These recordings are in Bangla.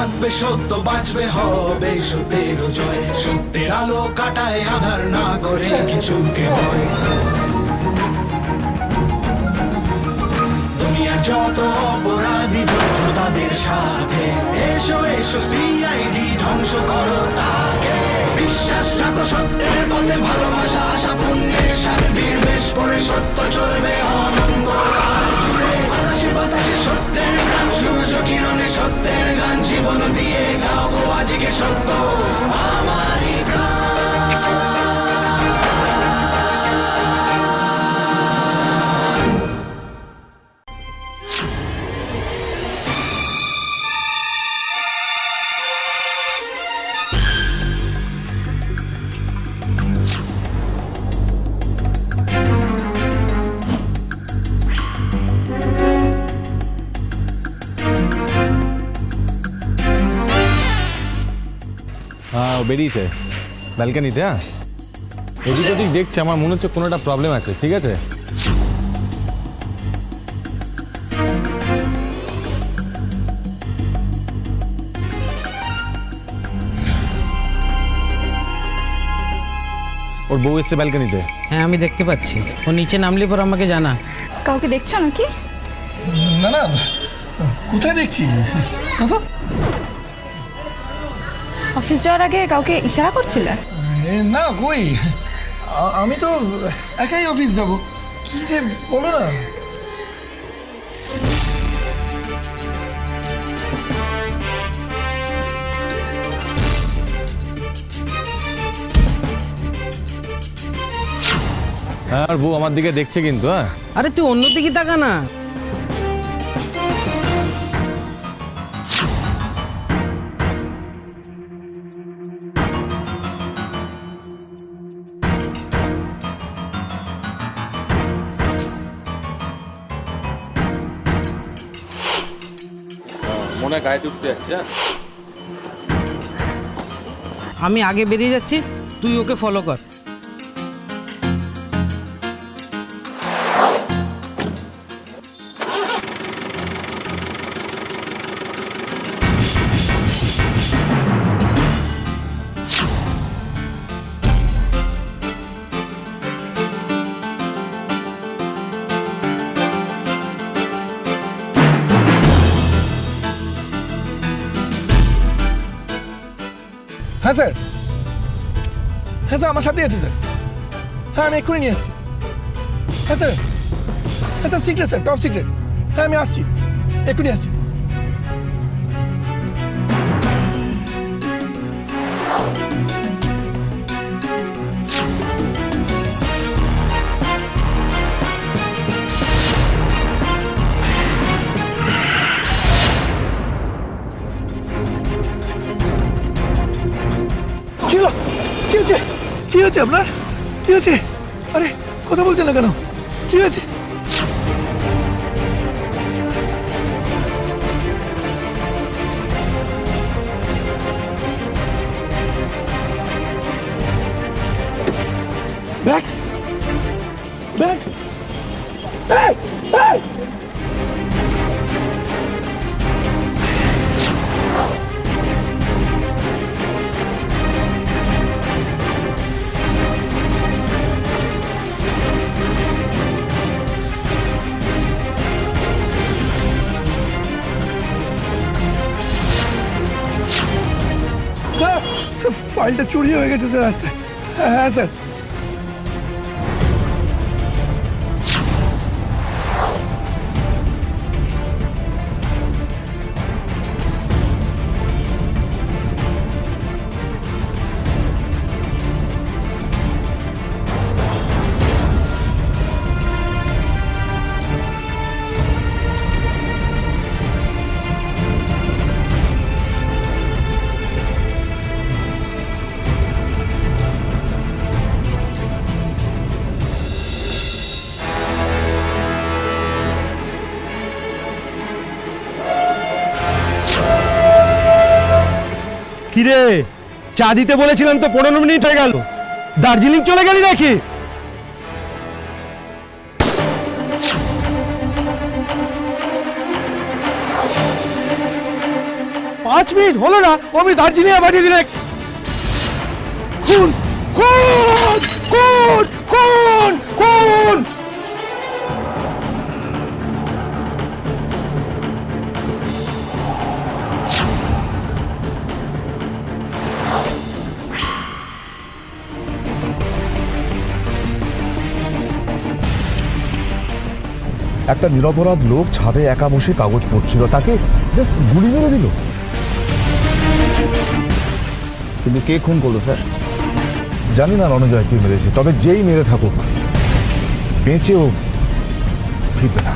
থাকবে সত্য, বাঁচবে হবে সত্যের জয়। সত্যের আলো কাটায় আধার, না করে কিছুকে ভয়। দুনিয়ার যত অপরাধী যত তাদের সাথে, এসো এসো সিআইডি ধ্বংস করো তাকে। বিশ্বাস রাখো সত্যের পথে, ভালোবাসা আশা পুণ্যের সাথে বীর বেশ পড়ে সত্য চলবে অনন্তকাল জুড়ে। বাতাসে বাতাসে সত্যের গান, সূর্য কিরণে সত্যের গান। জীবন দিয়ে গাও গো আজকে সত্য আমারই প্রাণ। হ্যাঁ, বেরিয়েছে ব্যালকানিতে। হ্যাঁ, এদিক ওদিক দেখছে, আমার মনে হচ্ছে কোনো একটা প্রবলেম আছে। ঠিক আছে, ওর বউ এসছে ব্যালকানিতে। হ্যাঁ, আমি দেখতে পাচ্ছি। ও নিচে নামলে পর আমাকে জানা। কাউকে দেখছো নাকি? না না, কোথায় দেখছি না তো। অফিস যাওয়ার আগে কাউকে ইশারা করছিলে? না কই, আমি তো একাই অফিস যাব। কি যে বলো না। হ্যাঁ, আর বউ আমার দিকে দেখছে কিন্তু। হ্যাঁ, আরে তুই অন্যদিকে তাকা না। মনে হয় গায়ে উঠতে যাচ্ছে। আমি আগে বেরিয়ে যাচ্ছি, তুই ওকে ফলো কর। হ্যাঁ স্যার, হ্যাঁ স্যার, আমার সাথে আছে স্যার। হ্যাঁ, আমি এক্ষুনি নিয়ে আসছি। হ্যাঁ স্যার, হ্যাঁ sir, secret sir, top secret. হ্যাঁ, আমি আসছি, এক্ষুনি আসছি। কি হলো? কি হয়েছে? কি হয়েছে আপনার? কি হয়েছে? আরে কথা বলছেন না কেন? কি হয়েছে? Bag bag bag bag. Sir, sir, ফাইলটা চুরি হয়ে গেছে স্যার রাস্তায়। হ্যাঁ স্যার। কিরে, চা দিতে বলেছিলাম তো 15 মিনিট হয়ে গেল। দার্জিলিং চলে গেলি নাকি? 5 মিনিট হলো না আমি দার্জিলিং এ পাঠিয়ে দিলে খুন খুন খুন খুন খুন। একটা নিরপরাধ লোক ছাদে একা বসে কাগজ পড়ছিল, তাকে জাস্ট গুলি মেরে দিল। কিন্তু কে খুন করলো স্যার? জানি না রণজয় কে মেরেছে, তবে যেই মেরে থাকুক বেঁচেও ফিরবে না।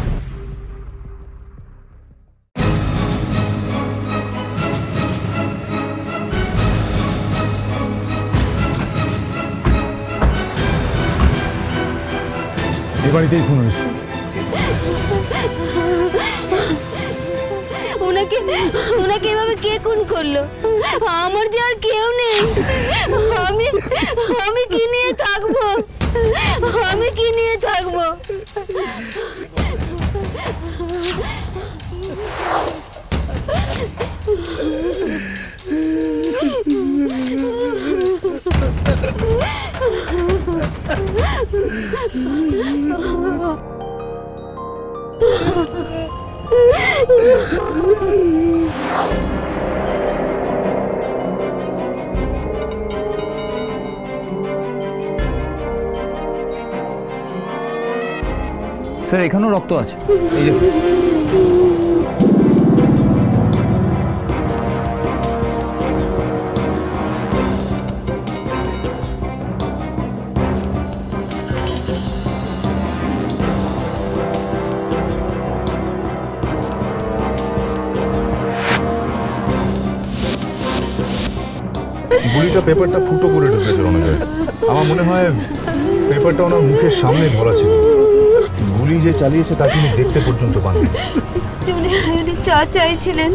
এ বাড়িতেই খুন হয়েছে। ওনাকে ওনাকে এভাবে কে খুন করলো? আমার যে আর কেউ নেই। আমি আমি কি নিয়ে থাকবো? আমি কি নিয়ে থাকবো? স্যার এখানেও রক্ত আছে, এই যে স্যার। গুলিটা পেপারটা ফুটো করে ঢুকেছে রণজয়। আমার মনে হয় পেপারটা ওনার মুখের সামনে ধরা ছিল। গুলি যে চালিয়েছে তা তিনি দেখতে পর্যন্ত পাননি। উনি চা চাইছিলেন।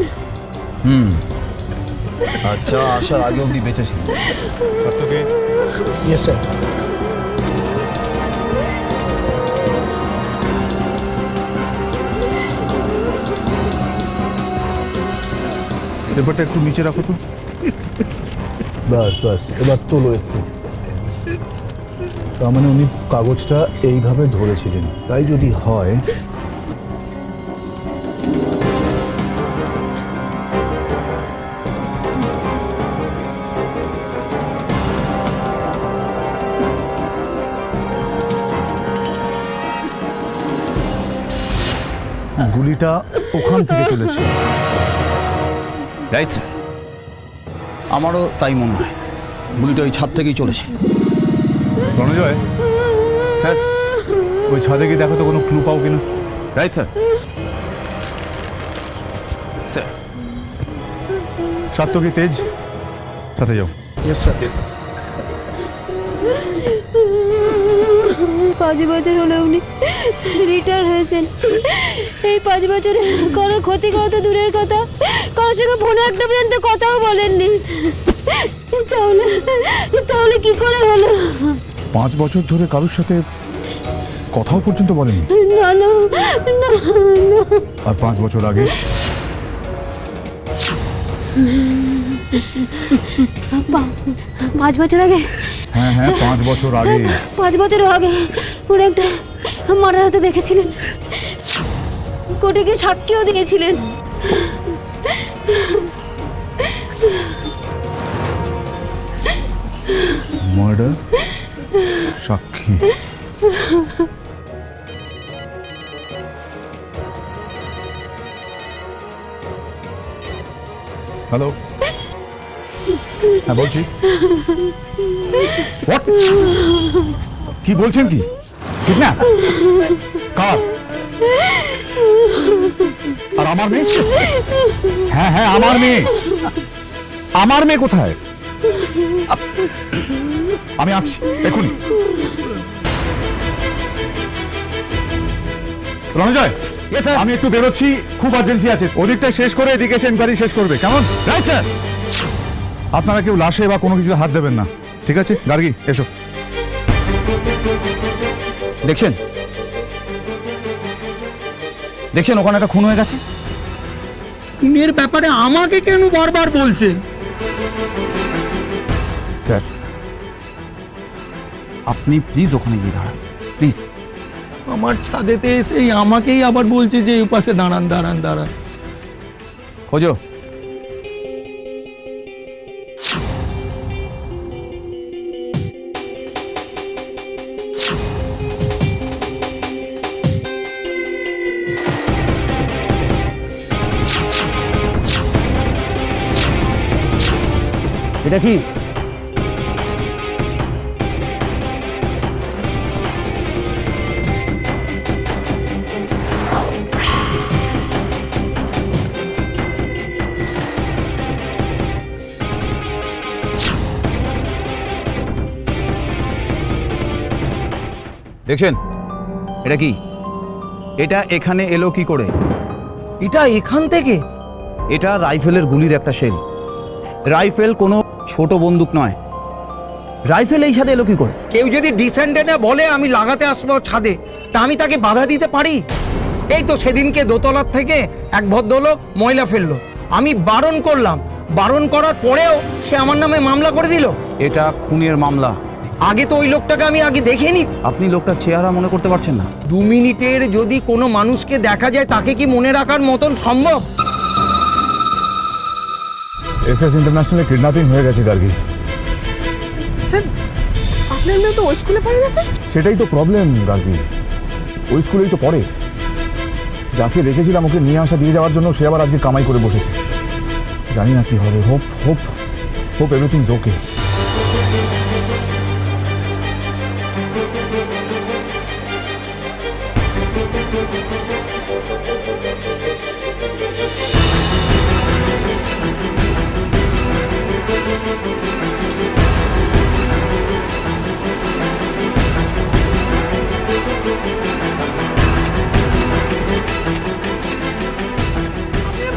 আচ্ছা, আসার আগে অবধি বেঁচে ছিল। Yes sir. পেপারটা একটু নিচে রাখো তো। বাস বাস, এবার তোলো একটু। তার মানে উনি কাগজটা এইভাবে ধরেছিলেন, তাই যদি হয় গুলিটা ওখান থেকে চলেছে। রাইট স্যার, আমারও তাই মনে হয়। গুলিটা ওই ছাদ থেকেই চলেছে। রণজয় স্যার, ওই ছাদে গিয়ে দেখো তো কোনো ক্লু পাও কিনা। Right sir. স্যার, সাত্তকী তেজ, সাথে যাও। Yes sir. 5 বছর হলো উনি রিটায়ার হয়েছেন। এই 5 বছরে কারোর ক্ষতি করা তো দূরের কথা, কারোর সঙ্গে ফোনে একটা পর্যন্ত কথাও বলেননি। তাহলে তাহলে কি করে হলো? 5 বছর ধরে কারোর সাথে কথাও পর্যন্ত বলেনি। না না না না। আর 5 বছর আগে 5 বছর আগে? হ্যাঁ হ্যাঁ, 5 বছর আগে। 5 বছর আগে উনি একটা মারার হাতে দেখেছিলেন, কোর্টে গিয়ে সাক্ষীও দিয়েছিলেন। মার্ডার সাক্ষী। হ্যালো, হ্যাঁ বলছি। What? কি বলছেন? কি ঠিক না? কার? আর আমার মেয়ে? হ্যাঁ হ্যাঁ, আমার মেয়ে। আমার মেয়ে কোথায়? আমি আছি এখনই। রণজয়, আমি একটু বেরোচ্ছি, খুব আর্জেন্সি আছে। ওদিকটা শেষ করে এদিকে এসে এনকোয়ারি শেষ করবে, কেমন? Right sir. আপনারা কেউ লাশে বা কোনো কিছুতে হাত দেবেন না, ঠিক আছে? গার্গী, এসো। দেখছেন ওখানে একটা খুন হয়ে গেছে। খুনের ব্যাপারে আমাকে কেন বারবার বলছেন? স্যার, আপনি প্লিজ ওখানে গিয়ে দাঁড়ান, প্লিজ। আমার ছাদেতে এসেই আমাকেই আবার বলছে যে এই পাশে দাঁড়ান দাঁড়ান দাঁড়ান। খোঁজো। এটা কি? দেখছেন এটা কি? এটা এখানে এলো কি করে? এটা এখান থেকে? এটা রাইফেলের গুলির একটা শেল। রাইফেল কোনো ছোট বন্দুক নয়। রাইফেল এই ছাদে এলো কি করে? কেউ যদি ডিসেন্ডেন্টে বলে আমি লাগাতে আসবো ছাদে, তা আমি তাকে বাধা দিতে পারি? এই তো সেদিনকে দোতলার থেকে এক ভদ্রলোক ময়লা ফেললো, আমি বারণ করলাম, বারণ করার পরেও সে আমার নামে মামলা করে দিল। এটা খুনের মামলা। আগে তো ওই লোকটাকে আমি আগে দেখিনি। আপনি লোকটার চেহারা মনে করতে পারছেন না? 2 মিনিটের যদি কোনো মানুষকে দেখা যায় তাকে কি মনে রাখার মতন সম্ভব? এসএস ইন্টারন্যাশনালে কিডন্যাপিং হয়ে গেছে গার্গী। স্যার আপনার মেয়ে তো ওই স্কুলে পড়ে না স্যার? সেটাই তো প্রবলেম গার্গী, ওই স্কুলেই তো পড়ে। যাকে রেখেছিলাম ওকে নিয়ে আসা দিয়ে যাওয়ার জন্য সে আবার আজকে কামাই করে বসেছে। জানি না কি হবে। হোপ হোপ হোপ এভরিথিংস ওকে।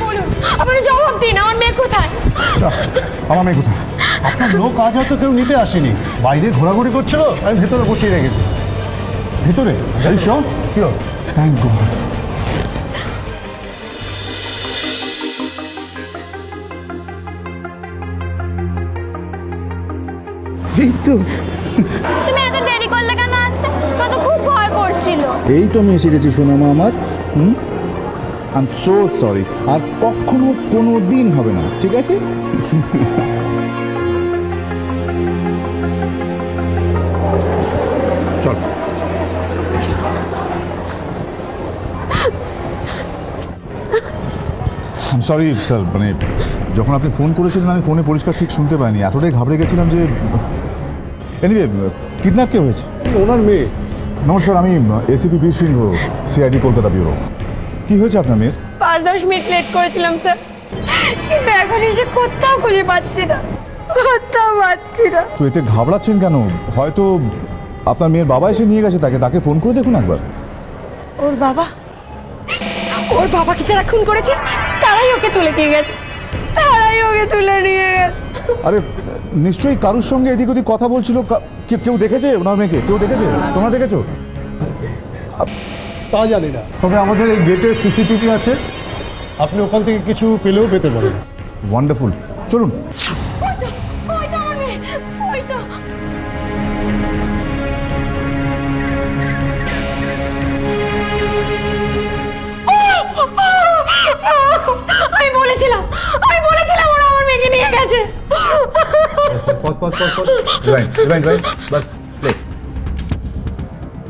বলুন, আপনারা জবাব দিন, আমার মেয়ে কোথায়? আমার মেয়ে কোথায়? আপনার লোক আজ হয়তো কেউ নিতে আসেনি, বাইরে ঘোরাঘুরি করছিল, আমি ভেতরে বসিয়ে রেখেছি। ভিতরে? শিওর? শিওর। Thank god. এই তো তুমি এত দেরি করলে কেন আসতে? আমার তো খুব ভয় করছিল। এই তো আমি এসে গেছি সোনামা আমার। I am so sorry. আর কখনো কোনো দিন হবে না, ঠিক আছে? চল। সরি স্যার, মানে যখন আপনি ফোন করেছিলেন আমি ফোনে পরিষ্কার ঠিক শুনতে পাইনি, এতটাই ঘাবড়ে গেছিলাম যে। এনিওয়ে, কিডন্যাপ কে হয়েছে? ওনার মেয়ে। নমস্কার, আমি এসিপি বীর সিংহ, সিআইডি কলকাতা ব্যুরো। কি হয়েছে আপনার মেয়ের? 5-10 মিনিট লেট করেছিলাম স্যার, কিন্তু এখন এসে কোথাও খুঁজে পাচ্ছি না, কোথাও পাচ্ছি না। তো এতে ঘাবড়াচ্ছেন কেন? হয়তো আপনার মেয়ের বাবা এসে নিয়ে গেছে তাকে, তাকে ফোন করে দেখুন একবার। ওর বাবাকে যারা খুন করেছে তারাই ওকে তুলে নিয়ে গেছে, তারাই ওকে তুলে নিয়ে গেছে। আরে নিশ্চয়ই কারুর সঙ্গে এদিক ওদিক কথা বলছিল। কেউ দেখেছে ওনার মেয়েকে? কেউ দেখেছে? তোমরা দেখেছো? তা জানি না, তবে আমাদের এই গেটে সিসিটিভি আছে, আপনি ওখান থেকে কিছু পেলেও পেতে পারেন। ওয়ান্ডারফুল, চলুন। ওই তো আমার মেয়ে, ওই তো। আমি বলেছিলাম ওরা আমার মেয়েকে নিয়ে গেছে।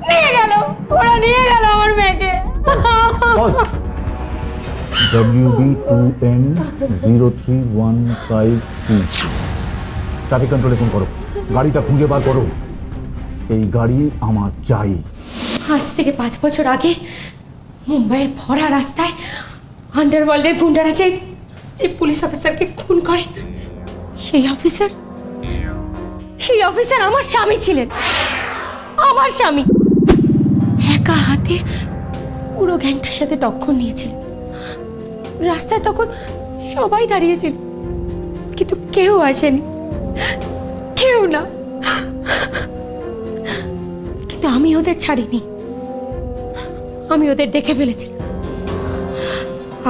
নিয়ে গেল, ওরা নিয়ে গেল আমার মেয়েকে। WB2N0315P। ট্রাফিক কন্ট্রোলে ফোন করো, গাড়িটা খুঁজে বার করো। এই গাড়ি আমার চাই। আজ থেকে 5 বছর আগে মুম্বাইয়ের ভরা রাস্তায় আন্ডারওয়ার্ল্ডের গুন্ডারা যে এই পুলিশ অফিসারকে খুন করে, সেই অফিসার আমার স্বামী ছিলেন। আমার স্বামী একা হাতে পুরো গ্যাংটার সাথে টক্কর নিয়েছিলেন। রাস্তায় তখন সবাই দাঁড়িয়েছিল, কিন্তু কেউ আসেনি, কেউ না। কিন্তু আমি ওদের ছাড়িনি, আমি ওদের দেখে ফেলেছি।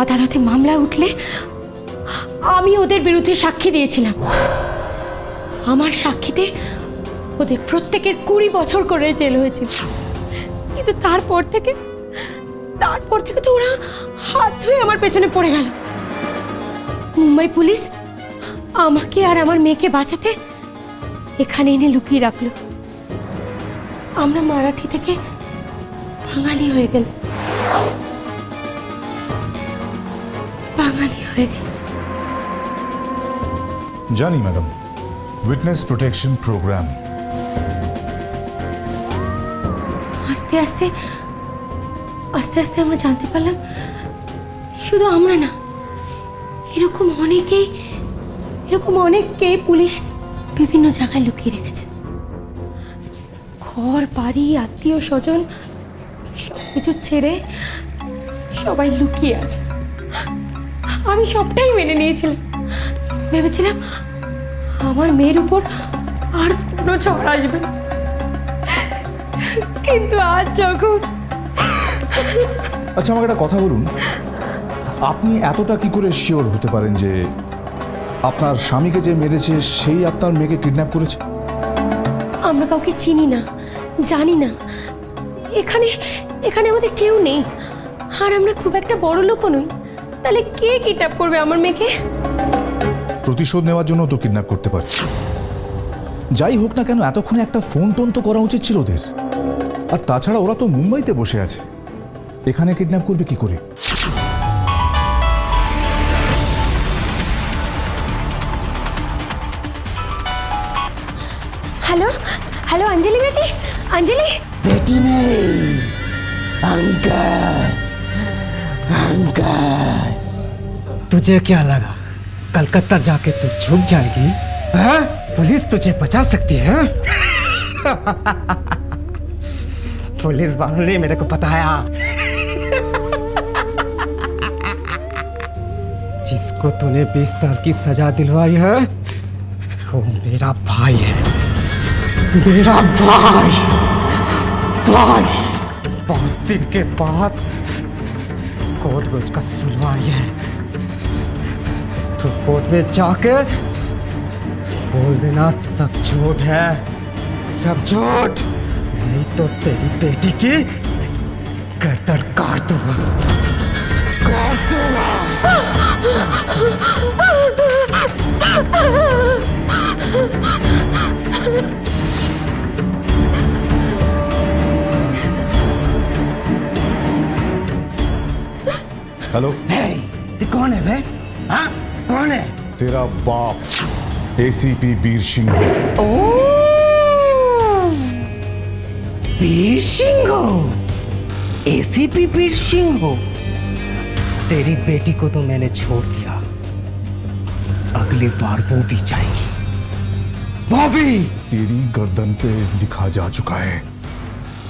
আদালতে মামলা উঠলে আমি ওদের বিরুদ্ধে সাক্ষী দিয়েছিলাম। আমার সাক্ষীতে ওদের প্রত্যেকের 20 বছর করে জেল হয়েছিল। কিন্তু তারপর থেকে তো ওরা হাত ধুয়ে আমার পেছনে পড়ে গেল। মুম্বাই পুলিশ আমাকে আর আমার মেয়েকে বাঁচাতে এখানে এনে লুকিয়ে রাখলো। আমরা মারাঠি থেকে বাঙালি হয়ে গেল। জানি ম্যাডাম, উইটনেস প্রোটেকশন প্রোগ্রাম। আস্তে আস্তে আমরা জানতে পারলাম শুধু আমরা না, এরকম অনেককেই পুলিশ বিভিন্ন জায়গায় লুকিয়ে রেখেছে। ঘর বাড়ি আত্মীয় স্বজন সবকিছু ছেড়ে সবাই লুকিয়ে আছে। আমি সবটাই মেনে নিয়েছিলাম, ভেবেছিলাম আমার মেয়ের উপর আর কোনো ঝড় আসবে না। কিন্তু আজ যখন আচ্ছা, আমাকে একটা কথা বলুন, আপনি এতটা কি করে শিওর হতে পারেন যে আপনার স্বামীকে যে মেরেছে সেই আপনার মেয়েকে কিডন্যাপ করেছে? আমরা কাউকে চিনি না, জানি না। এখানে আমাদের কেউ নেই, আর আমরা খুব একটা বড় লোকও নই। তাহলে কে কিডন্যাপ করবে আমার মেয়েকে? প্রতিশোধ নেওয়ার জন্য তো কিডন্যাপ করতে পারে। যাই হোক না কেন, এতক্ষণে একটা ফোন টোন তো করা উচিত ছিল ওদের। আর তাছাড়া ওরা তো মুম্বাইতে বসে আছে, এখানে কিডন্যাপ করবে কি করে? हेलो अंजलि बेटी, अंजलि बेटी नहीं, अंकल, अंकल। तुझे क्या लगा कलकत्ता जाके तू झुक जाएगी? हाँ? पुलिस तुझे बचा सकती है? पुलिस वालों ने मेरे को बताया, जिसको तूने 20 साल की सजा दिलवाई है वो मेरा भाई है, मेरा भाई। 5 दिन के बाद कोर्ट रोज का सुनवाई है। तो कोर्ट में जाके बोल देना सब झूठ है, सब झूठ, नहीं तो तेरी बेटी की गर्दन काट दूंगा, काट दूंगा। हेलो, तू कौन है बे? हाँ, कौन है? तेरा बाप एसीपी वीर सिंह। वीर सिंह, एसीपी वीर सिंह। तेरी बेटी को तो मैंने छोड़ दिया, अगली बार वो भी जाएगी, वो भी। तेरी गर्दन पे लिखा जा चुका है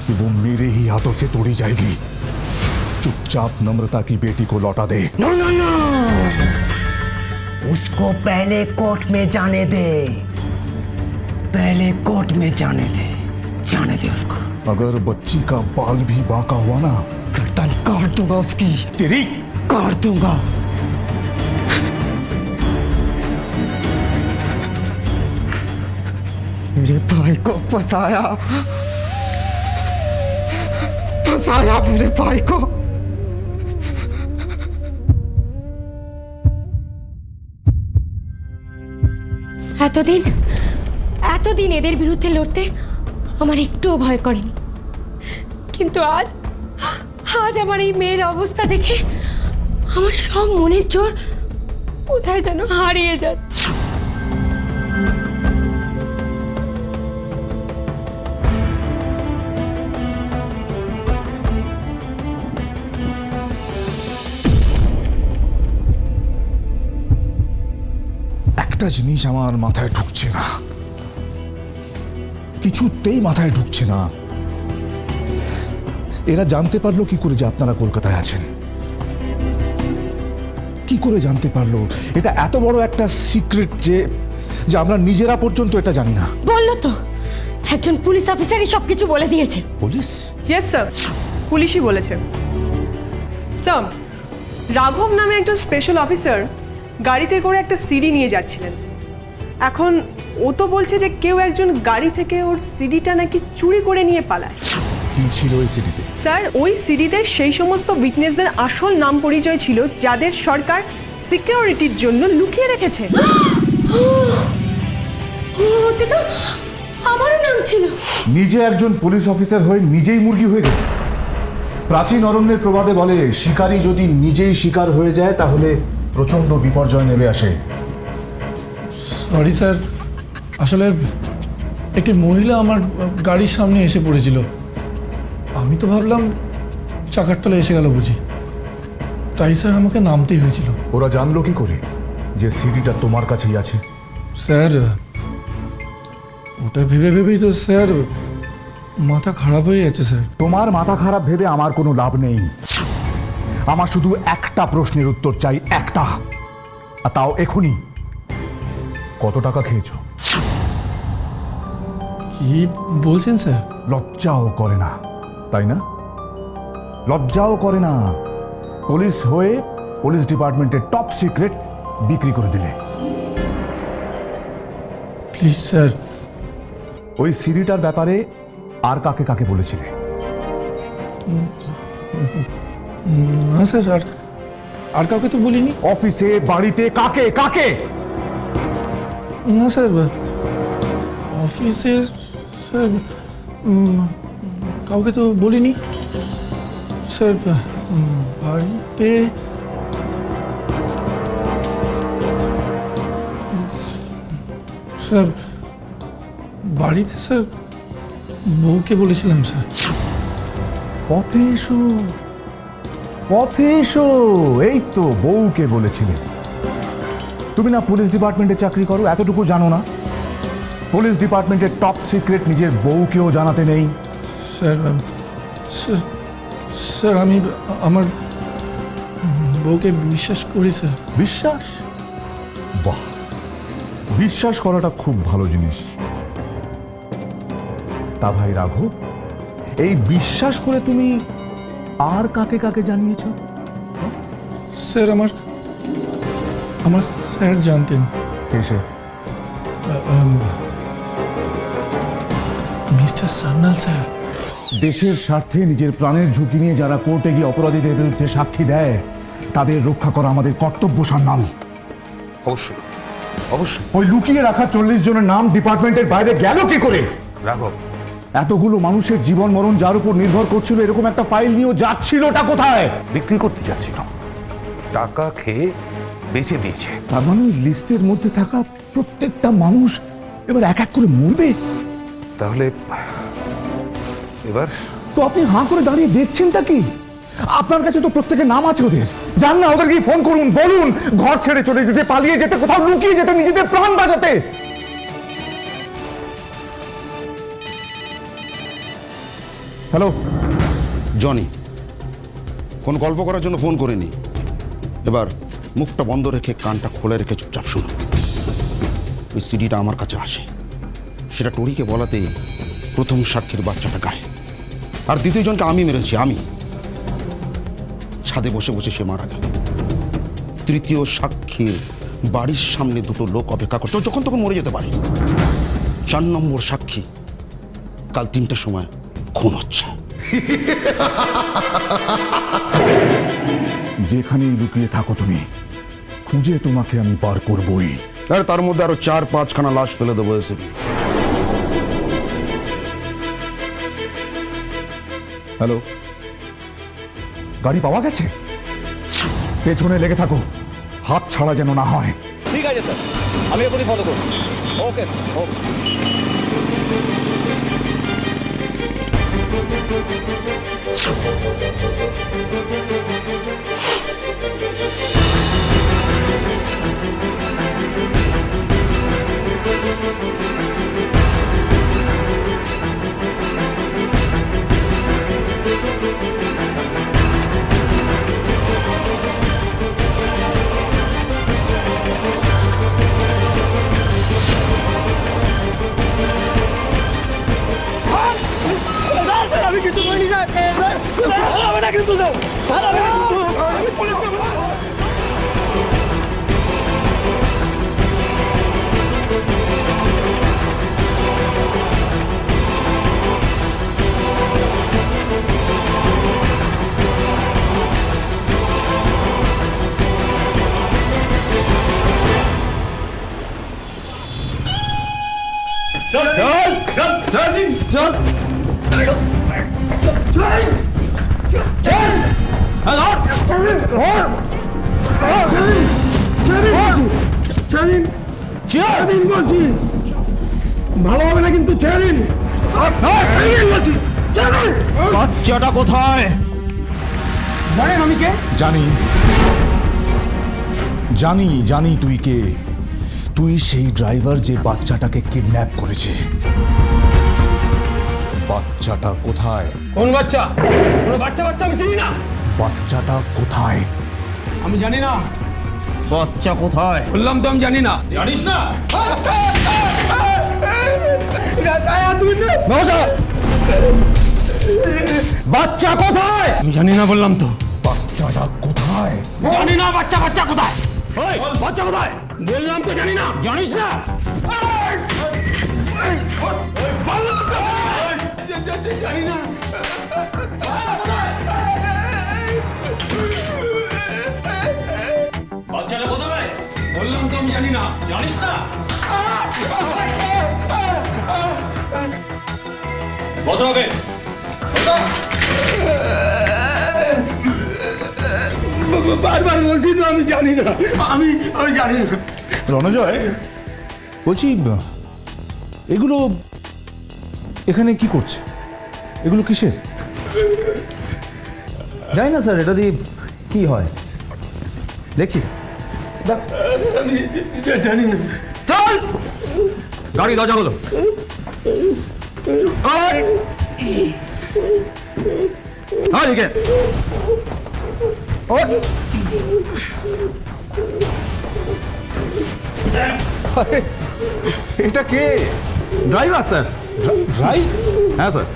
कि वो मेरे ही हाथों से तोड़ी जाएगी। चुपचाप नम्रता की बेटी को लौटा दे। नो नो नो, उसको पहले कोर्ट में जाने दे, पहले कोर्ट में जाने दे, जाने दे उसको। अगर बच्ची का बाल भी बांका हुआ ना, गर्दन काट दूंगा उसकी, तेरी काट दूंगा। मेरे भाई को फंसाया, फंसाया मेरे भाई को। এতদিন এদের বিরুদ্ধে লড়তে আমার একটুও ভয় করেনি, কিন্তু আজ আমার এই মেয়ের অবস্থা দেখে আমার সব মনের জোর কোথায় যেন হারিয়ে যাচ্ছে। একটা জিনিস আমার মাথায় ঢুকছে না, কিছুতেই মাথায় ঢুকছে না। এরা জানতে পারলো কি করে যে আপনারা কলকাতায় আছেন? কি করে জানতে পারলো? এটা এত বড় একটা সিক্রেট যে আমরা নিজেরা পর্যন্ত এটা জানি না। বললো তো, একজন পুলিশ অফিসারই সবকিছু বলে দিয়েছে। পুলিশ? ইয়েস স্যার, পুলিশই বলেছে। স্যার, রাঘব নামে একজন স্পেশাল অফিসার গাড়িতে করে একটা সিডি নিয়ে যাচ্ছিলেন। এখন ও তো বলছে যে কেউ একজন গাড়ি থেকে ওর সিডিটা নাকি চুরি করে নিয়ে পালায়। কি ছিল ওই সিটিতে? স্যার, ওই সিডিতে সেই সমস্ত উইটনেসদের আসল নাম পরিচয় ছিল যাদের সরকার সিকিউরিটির জন্য লুকিয়ে রেখেছে। ওতে তো আমারও নাম ছিল। নিজে একজন পুলিশ অফিসার হয়ে নিজেই মুরগি হয়ে গেল। প্রাচীন অরণ্যের প্রবাদে বলে, শিকারী যদি নিজেই শিকার হয়ে যায় তাহলে প্রচন্ড বিপর্যয় নেমে আসে। সরি স্যার, আসলে একটি মহিলা আমার গাড়ির সামনে এসে পড়েছিল। আমি তো ভাবলাম চাকার তলে এসে গেল বুঝি, তাই স্যার আমাকে নামতেই হয়েছিল। ওরা জানলো কি করে যে সিডিটা তোমার কাছেই আছে? স্যার, ওটা ভেবে ভেবেই তো স্যার মাথা খারাপ হয়ে যাচ্ছে স্যার। তোমার মাথা খারাপ ভেবে আমার কোনো লাভ নেই। আমার শুধু একটা প্রশ্নের উত্তর চাই, একটা, আর তাও এখনই। কত টাকা খেয়েছো? কি বলছেন স্যার? লজ্জাও করে না, তাই না? লজ্জাও করে না। পুলিশ হয়ে পুলিশ ডিপার্টমেন্টের টপ সিক্রেট বিক্রি করে দিলে। Please sir. ওই সিডিটার ব্যাপারে আর কাকে কাকে বলেছিলে? না স্যার, আর কাউকে তো বলিনি। অফিসে, বাড়িতে, কাকে কাকে? না স্যার, অফিসে স্যার কাউকে তো বলিনি স্যার। বাড়িতে স্যার, বাড়িতে স্যার বউকে বলেছিলাম স্যার। পথে এসো, পথে এসো, এই তো বউকে বলেছিলে। তুমি না পুলিশ ডিপার্টমেন্টে চাকরি করো, এতটুকু জানো না? পুলিশ ডিপার্টমেন্টের টপ সিক্রেট নিজের বউকেও জানাতে নেই। স্যার, স্যার স্যার আমি আমার বউকে বিশ্বাস করি স্যার। বিশ্বাস? বাহ, বিশ্বাস করাটা খুব ভালো জিনিস। তা ভাই রাঘব, এই বিশ্বাস করে তুমি আর কাকে কাকে জানিয়েছো? স্যার, আমার স্যার জানতেন। এসে মিস্টার সান্যাল স্যার। দেশের স্বার্থে নিজের প্রাণের ঝুঁকি নিয়ে যারা কোর্টে গিয়ে অপরাধীদের বিরুদ্ধে সাক্ষী দেয়, তাদের রক্ষা করা আমাদের কর্তব্য সান্যাল। অবশ্যই, অবশ্যই। ওই লুকিয়ে রাখা 40 জনের নাম ডিপার্টমেন্টের বাইরে গেল কি করে? রাঘব, এতগুলো মানুষের জীবন মরণ যার উপর নির্ভর করছিল, এরকম একটা ফাইল নিয়েও যাচ্ছিলটা কোথায়? বিক্রি করতে যাচ্ছিল, টাকা খেয়ে বেঁচে দিয়েছে। তার মানে লিস্টের মধ্যে থাকা প্রত্যেকটা মানুষ এবার এক এক করে মরবে? তাহলে এবার তো আপনি হাঁ করে দাঁড়িয়ে দেখছেনটা কি? আপনার কাছে তো প্রত্যেকের নাম আছে ওদের। যান না, ওদেরকে ফোন করুন, বলুন ঘর ছেড়ে চলে যেতে, পালিয়ে যেতে, কোথাও লুকিয়ে যেতে, নিজেদের প্রাণ বাঁচাতে। হ্যালো জনি, কোনো গল্প করার জন্য ফোন করিনি। এবার মুখটা বন্ধ রেখে কানটা খুলে রেখে চুপচাপ শুনো। ওই সিডিটা আমার কাছে আসে, সেটা টরিকে বলাতেই প্রথম সাক্ষীর বাচ্চাটা গায়ে, আর দ্বিতীয়জনকে আমি মেরেছি। আমি ছাদে বসে বসে সে মারা গেল। তৃতীয় সাক্ষীর বাড়ির সামনে দুটো লোক অপেক্ষা করছে, যখন তখন মরে যেতে পারে। 4 নম্বর সাক্ষী কাল 3টার সময় খুন হচ্ছে। যেখানেই লুকিয়ে থাকো তুমি, খুঁজে তোমাকে আমি পার করবই। আর তার মধ্যে আরো 4-5খানা লাশ ফেলে দেবো এসবি। হ্যালো, গাড়ি পাওয়া গেছে? পেছনে লেগে থাকো, হাত ছাড়া যেন না হয়। ঠিক আছে স্যার, আমি এখনই ফলো করব। ওকে স্যার, ওকে। আমি কিছু করিনি স্যার। স্যার, হবে না কিন্তু স্যার। চল ভালো হবে না কিন্তু ছেড়ে দিন। বাচ্চাটা কোথায়? জানেন আমি কে? জানি জানি জানি তুই কে। তুই সেই ড্রাইভার যে বাচ্চাটাকে কিডন্যাপ করেছে। বাচ্চাটা কোথায়? কোন বাচ্চা? কোনো বাচ্চা আমি চিনি না। বাচ্চাটা কোথায়? আমি জানি না। বাচ্চা কোথায়? বললাম তো আমি জানি না। জানিস না? বাচ্চা কোথায়? আমি জানি না বললাম তো। বাচ্চাটা কোথায়? জানি না বাচ্চা কোথায়? বাচ্চা কোথায়? বললাম তো জানি না। জানিস না? জানি না। বাচ্চাটা কোথায়? বললাম তো আমি জানি না। জানিস না? বসো ওকে। বারবার বলছি তো আমি জানি না। আমি জানি না। রণজয় বলছি, এগুলো এখানে কি করছে? এগুলো কিসের? জানি না স্যার, এটা দিয়ে কি হয় দেখছি স্যার। আমি জানি না। চল গাড়ি দরজা হলো। এদিকে এটা কে? Driver sir. ড্রাই? হ্যাঁ স্যার।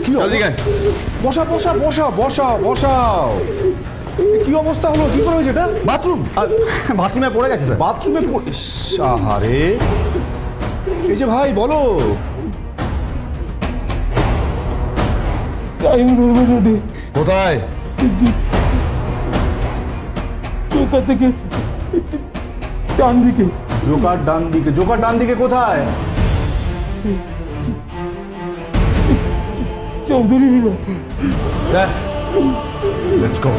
কি এদিকে বসা বসা বসা বসা বসাও। কি অবস্থা হলো? কি করে হয়েছে এটা? বাথরুমে পড়ে গেছে স্যার। বাথরুমে আহারে, এই যে ভাই বলো। কোথায়? চৌকা থেকে ডান দিকে। জোকার ডান দিকে? জোকার ডান দিকে কোথায়? চৌধুরী বিলা। Sir let's go.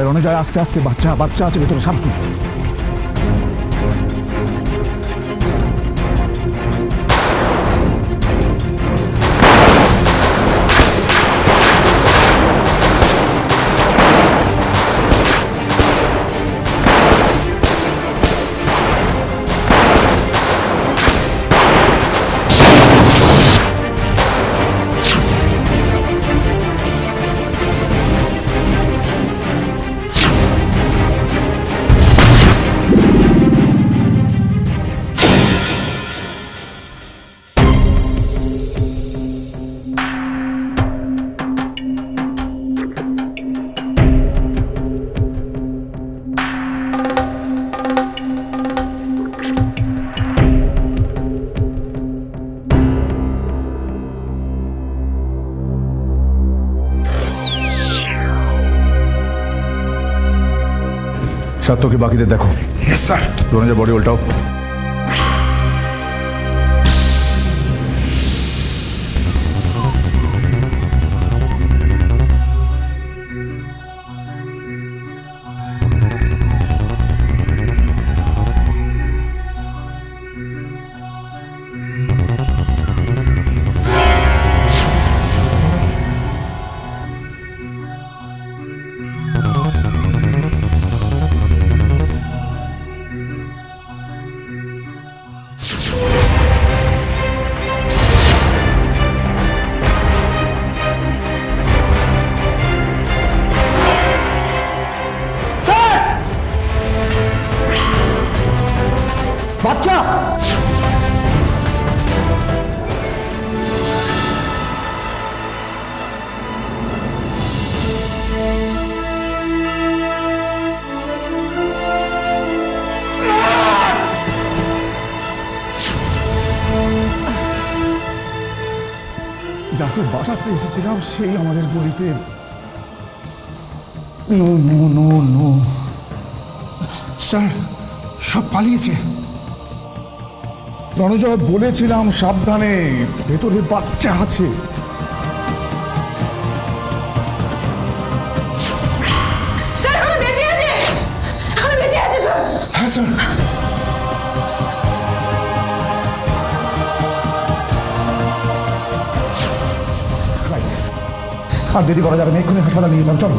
রণজয় আস্তে আস্তে, বাচ্চা বাচ্চা আছে ভেতরে, সাবধান। সাত্তকে বাকিদের দেখো। স্যার। রণজয় বডি উল্টাও। বাচ্চা যাকে বাঁচাতে এসেছিলাম সেই আমাদের গলিতে। No no no no sir সব পালিয়েছে। রণজয়, বলেছিলাম সাবধানে, ভেতরে বাচ্চা আছে। স্যার এখনো বেঁচে আছে, এখনো বেঁচে আছে স্যার। হ্যাঁ স্যার। আর দেরি করা যাবে না, এক্ষুনি হাসপাতাল নিয়ে যেতাম। চলো,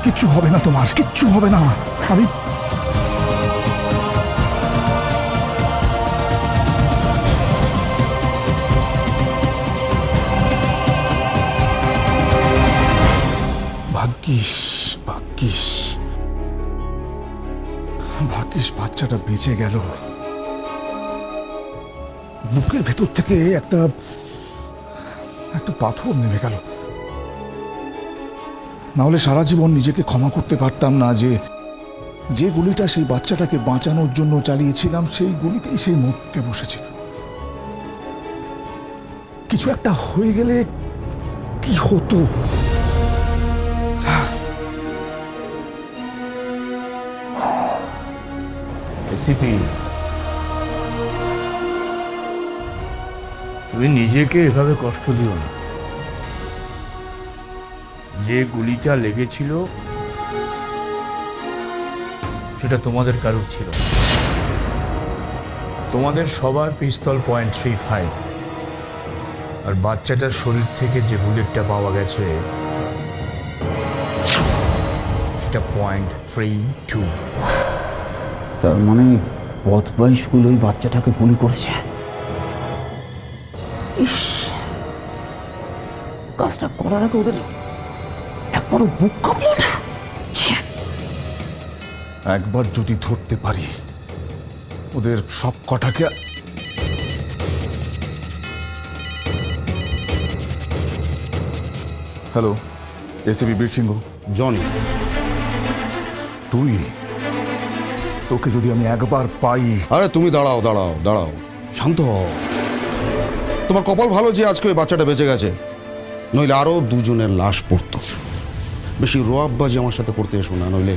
কিচ্ছু হবে না তোমার, কিচ্ছু হবে না। আমি ভাগ্যিস ভাগ্যিস ভাগ্যিস বাচ্চাটা বেঁচে গেল। বুকের ভেতর থেকে একটা পাথর নেমে গেল। না হলে সারা জীবন নিজেকে ক্ষমা করতে পারতাম না যে গুলিটা সেই বাচ্চাটাকে বাঁচানোর জন্য চালিয়েছিলাম, সেই গুলিতেই সেই মরতে বসেছিল। কিছু একটা হয়ে গেলে কি হতো? এসিপি, তুমি নিজেকে এভাবে কষ্ট দিও না। যে গুলিটা লেগেছিল সেটা তোমাদের কারোর ছিল না। তোমাদের সবার পিস্তল .35, আর বাচ্চাটার শরীর থেকে যে বুলেটটা পাওয়া গেছে সেটা .32। তার মানে বদমাইশগুলো ওই বাচ্চাটাকে গুলি করেছে। ইস, কাজটা করার আগে ওদের একবারও বুক কাঁপলো না? ছ্যা। একবার যদি ধরতে পারি ওদের সব কটাকে। হ্যালো, এসিপি বীর সিংহ। জনি, তোকে যদি আমি একবার পাই। আরে তুমি দাঁড়াও দাঁড়াও দাঁড়াও, শান্ত হও। তোমার কপাল ভালো যে আজকে ওই বাচ্চাটা বেঁচে গেছে, নইলে আরও দুজনের লাশ পড়তো। বেশি রোয়াববাজি আমার সাথে করতে এসো না, নইলে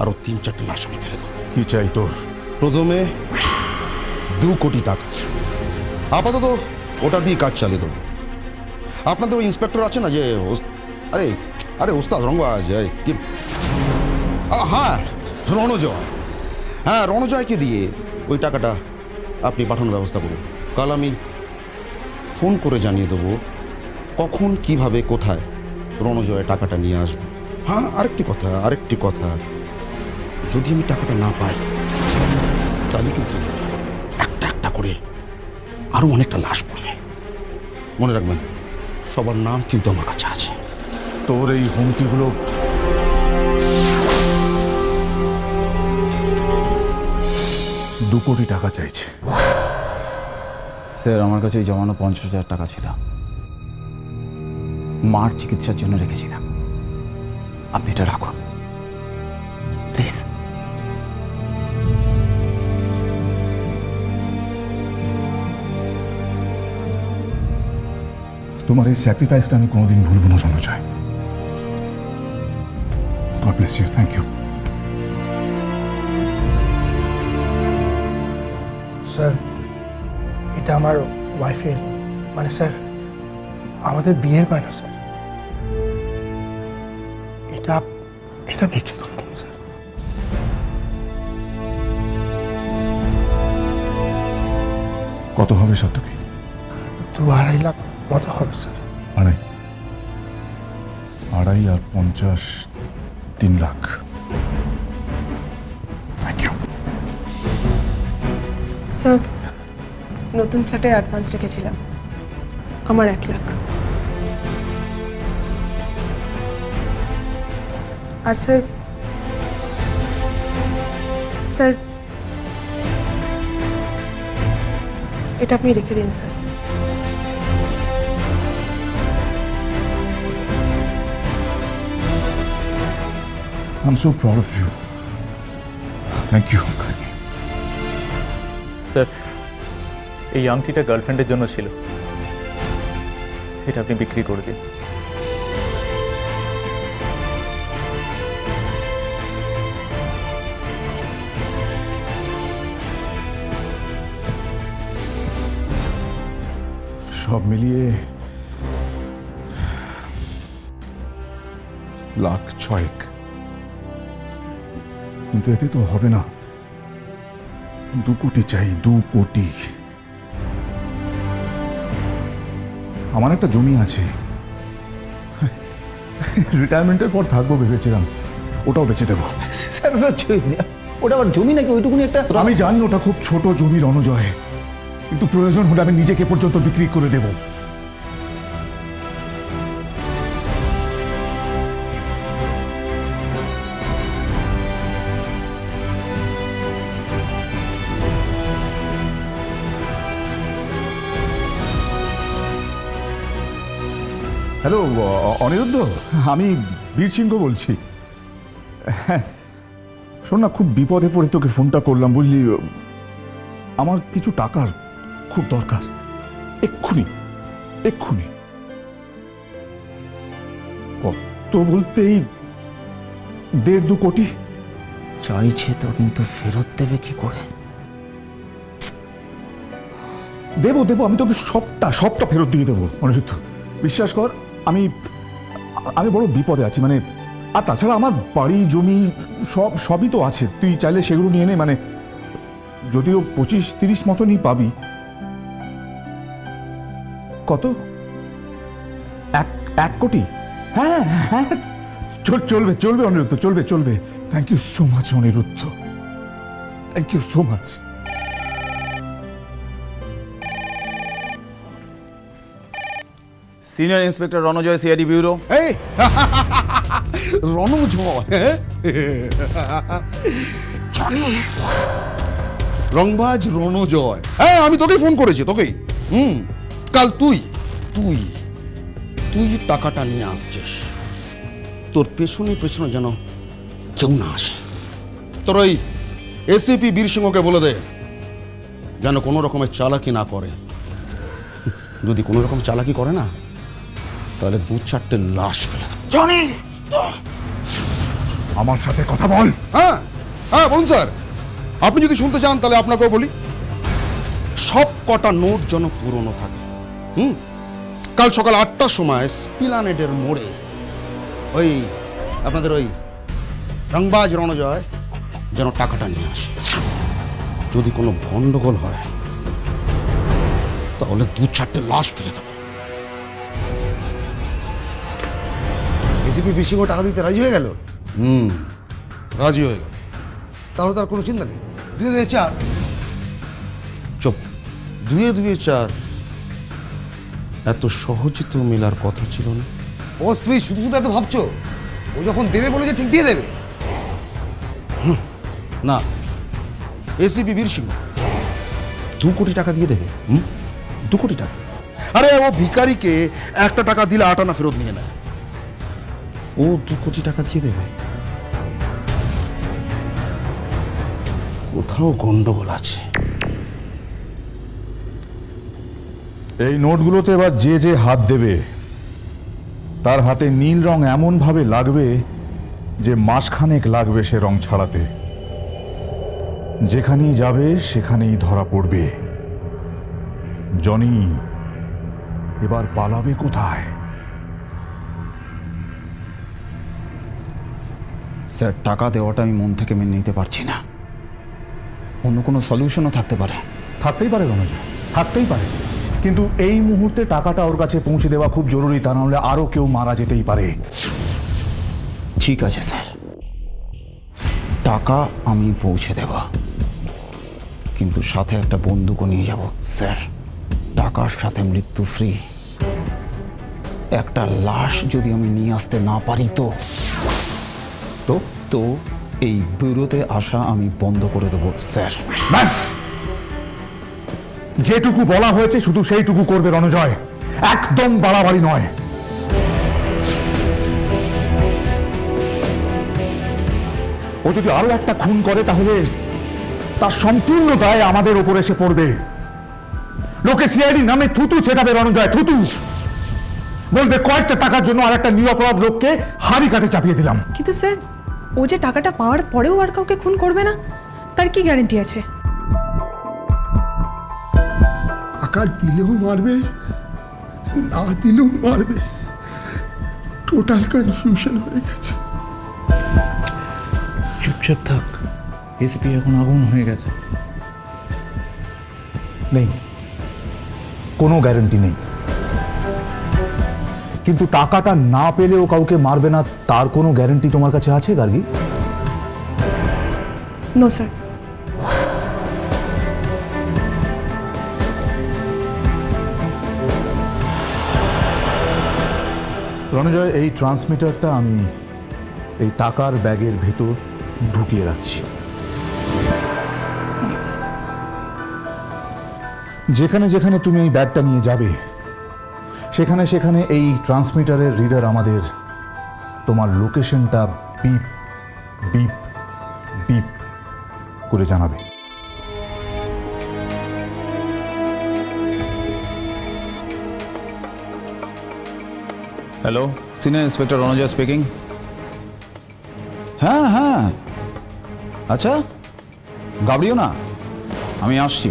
আরও 3-4টে লাশ আমি ফেলে দেবো। কি চাই তোর? প্রথমে 2 কোটি টাকা, আপাতত ওটা দিয়ে কাজ চালিয়ে দেবো। আপনাদের ওই ইন্সপেক্টর আছে না যে আরে আরে ওস্তাদ রংবাজ, কি হ্যাঁ রণজয়, হ্যাঁ রণজয়কে দিয়ে ওই টাকাটা আপনি পাঠানোর ব্যবস্থা করুন। কাল আমি ফোন করে জানিয়ে দেবো কখন কিভাবে কোথায় রণজয় টাকাটা নিয়ে আসবে। হ্যাঁ আরেকটি কথা, যদি আমি টাকাটা না পাই তাহলে কিন্তু একটা একটা করে আরও অনেকটা লাশ পড়বে। মনে রাখবেন, সবার নাম কিন্তু আমার কাছে আছে। তোর এই হুমকিগুলো $2 কোটি টাকা চাইছে। স্যার, আমার কাছে এই জমানো 50,000 টাকা ছিল, মার চিকিৎসার জন্য রেখেছিলাম। আপনি এটা রাখুন প্লিজ। তোমার এই স্যাক্রিফাইসটা আমি কোনোদিন ভুলব না Ranajoy. God bless you, thank you. Sir, এটা আমার ওয়াইফের, মানে স্যার আমাদের বিয়ের বায়না স্যার। এটা বিক্রি করে দিন স্যার। কত হবে সত্যি? 2-2.5 লাখ মতো হবে স্যার। আড়াই আর 50, 3 লাখ। Thank you. স্যার, নতুন ফ্ল্যাটে অ্যাডভান্স রেখেছিলাম, আমার 1 লাখ। আর স্যার এটা আপনি রেখে দিন sir. I'm so proud of you. Thank you. এই আংটিটা গার্লফ্রেন্ডের জন্য ছিল, এটা আপনি বিক্রি করে দিন। সব মিলিয়ে 1,06,000, কিন্তু এতে তো হবে না। 2 কোটি চাই, 2 কোটি। আমার একটা জমি আছে, রিটায়ারমেন্টের পর থাকবো ভেবেছিলাম, ওটাও বেচে দেবো। স্যার ওটা আবার জমি নাকি? ওইটুকুনি একটা। আমি জানি ওটা খুব ছোট জমি রণজয়, কিন্তু প্রয়োজন হলে আমি নিজেকে পর্যন্ত বিক্রি করে দেব। হ্যালো অনিরুদ্ধ, আমি বীর সিংহ বলছি। হ্যাঁ শোন না, খুব বিপদে পড়ে তোকে ফোনটা করলাম বুঝলি। আমার কিছু টাকার খুব দরকার, এক্ষুনি এক্ষুনি। কত বলতেই 1.5-2 কোটি চাইছে তো, কিন্তু ফেরত দেবে কি করে? দেবো দেবো, আমি তোকে সবটা ফেরত দিয়ে দেবো অনিরুদ্ধ, বিশ্বাস কর। আমি বড় বিপদে আছি মানে, আর তাছাড়া আমার বাড়ি জমি সবই তো আছে, তুই চাইলে সেগুলো নিয়ে নে। মানে যদিও 25-30 মতনই পাবি। কত? 1 কোটি? হ্যাঁ হ্যাঁ, চলবে চলবে অনিরুদ্ধ, চলবে চলবে। Thank you so much Aniruddha, thank you so much. Senior inspector Ranajoy, CID bureau. এই রণজয়, জানি রংবাজ রণজয়। হ্যাঁ আমি তোকেই ফোন করেছি, তোকেই। কাল তুই তুই তুই টাকাটা নিয়ে আসছিস, তোর পেছনে পেছনে যেন কেউ না আসে। তোর ওই এসিপি বীর সিংহকে বলে দে যেন কোনো রকমের চালাকি না করে। যদি কোনো রকম চালাকি করে না, তাহলে 2-4টে লাশ ফেলে দেব। জনি, আমার সাথে কথা বল। হ্যাঁ হ্যাঁ বলুন স্যার। আপনি যদি শুনতে চান তাহলে আপনাকেও বলি, সব কটা নোট যেন পুরনো থাকে। কাল সকাল 8টার সময় স্পিলানেডের মোড়ে ওই আপনাদের ওই রংবাজ রণজয় যেন টাকাটা নিয়ে আসে। যদি কোনো গন্ডগোল হয় তাহলে 2-4টে লাশ ফেলে দেবো। এসিপি বিশিং টাকা দিতে রাজি হয়ে গেল? রাজি হয়ে গেল। তাহলে তার কোনো চিন্তা নেই। 2-4 চুপ, 2-4 এত সহজে তো মেলার কথা ছিল না। বস তুমি শুধু শুধু এত ভাবছো? ও যখন দেবে বলেছে ঠিক দিয়ে দেবে। না, এসিপি বীর সিংহ 2 কোটি টাকা দিয়ে দেবে। 2 কোটি টাকা? আরে ও ভিখারিকে 1 টাকা দিলে 8 আনা ফেরত নিয়ে নেয়। ও 2 কোটি টাকা দিয়ে দেবে? কোথাও গন্ডগোল আছে। এই নোটগুলোতে এবার যে যে হাত দেবে তার হাতে নীল রং এমন ভাবে লাগবে যে মাসখানেক লাগবে সে রং ছাড়াতে। যেখানেই যাবে সেখানেই ধরা পড়বে। জনি, এবার পালাবে কোথায়? স্যার টাকা দেওয়াটা আমি মন থেকে মেনে নিতে পারছি না। অন্য কোনো সলিউশনও থাকতে পারে। থাকতেই পারে রণজয়, থাকতেই পারে, কিন্তু এই মুহূর্তে টাকাটা ওর কাছে পৌঁছে দেওয়া খুব জরুরি, তা নাহলে আরো কেউ মারা যেতেই পারে। ঠিক আছে স্যার, টাকা আমি পৌঁছে দেব, কিন্তু সাথে একটা বন্দুকও নিয়ে যাব। স্যার টাকার সাথে মৃত্যু ফ্রি। একটা লাশ যদি আমি নিয়ে আসতে না পারি তো তো তো এই ব্যুরোতে আসা আমি বন্ধ করে দেবো স্যার। ব্যাস, যেটুকু বলা হয়েছে শুধু সেইটুকু করবে রণজয়, একদম বাড়াবাড়ি নয়। ও যদি আরো একটা খুন করে তাহলে তার সম্পূর্ণ দায় আমাদের ওপর এসে পড়বে। লোকে সিআইডি নামে থুতু ছেটাবে রণজয়, থুতু। বলবে কয়েকটা টাকার জন্য আর একটা নিরপরাধ লোককে হাড়ি কাটে চাপিয়ে দিলাম। কিন্তু স্যার, ও যে টাকাটা পাওয়ার পরেও আর কাউকে খুন করবে না, তার কি গ্যারান্টি আছে? টাকা দিলেও মারবে, না দিলেও মারবে। টোটাল কনফিউশন হয়ে গেছে। চুপচাপ থাক, এসপি এখন আগুন হয়ে গেছে। নেই, কোনো গ্যারান্টি নেই, কিন্তু টাকাটা না পেলেও কাউকে মারবে না তার কোনো গ্যারান্টি তোমার কাছে আছে গার্গী? No sir. রণজয়, এই ট্রান্সমিটারটা আমি এই টাকার ব্যাগের ভেতর ঢুকিয়ে রাখছি। যেখানে যেখানে তুমি এই ব্যাগটা নিয়ে যাবে, সেখানে সেখানে এই ট্রান্সমিটারের রিডার আমাদের তোমার লোকেশনটা বিপ বিপ বিপ করে জানাবে। Hello, senior inspector Ranajoy speaking. হ্যাঁ হ্যাঁ, আচ্ছা, ঘাবড়িও না, আমি আসছি।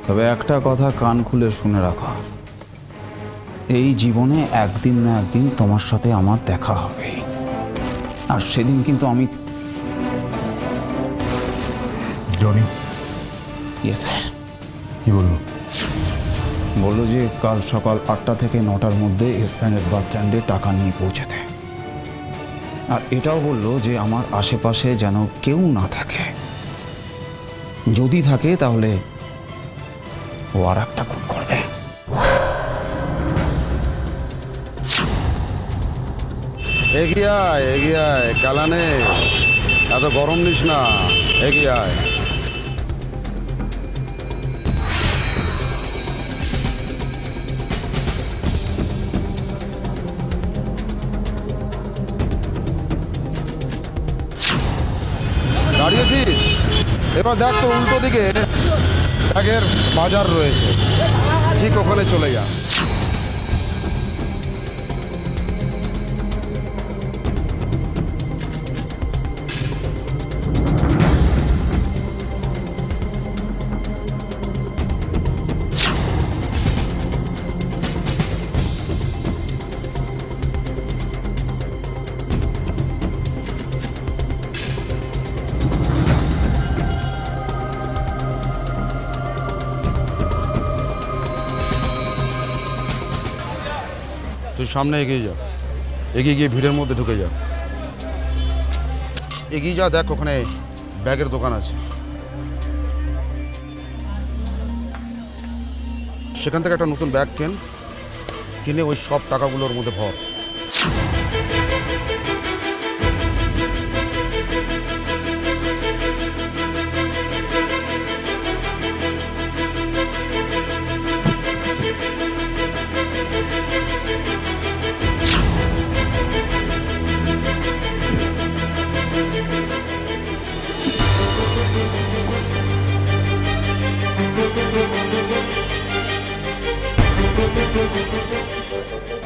তবে একটা কথা কান খুলে শুনে রাখো, এই জীবনে একদিন না একদিন তোমার সাথে আমার দেখা হবে, আর সেদিন কিন্তু আমি। জনি? Yes sir. কি বললো? বললো যে কাল সকাল 8টা থেকে 9টার মধ্যে এসপ্ল্যানেড বাস স্ট্যান্ডে টাকা নিয়ে পৌঁছাতে। আর এটাও বললো যে আমার আশেপাশে যেন কেউ না থাকে, যদি থাকে তাহলে ও আর একটা খুন করবে। এগিয়ে আয়, এগিয়ে আয় কালানে, এত গরম নিস না, এগিয়ে আয়। দাঁড়িয়েছিস? এবার দেখ তো উল্টো দিকে ব্যাগের বাজার রয়েছে, ঠিক ওখানে চলে যা। তুই সামনে এগিয়ে যা, এগিয়ে গিয়ে ভিড়ের মধ্যে ঢুকে যা। এগিয়ে যা, দেখ ওখানে ব্যাগের দোকান আছে, সেখান থেকে একটা নতুন ব্যাগ কিনে ওই সব টাকাগুলোর মধ্যে ভর।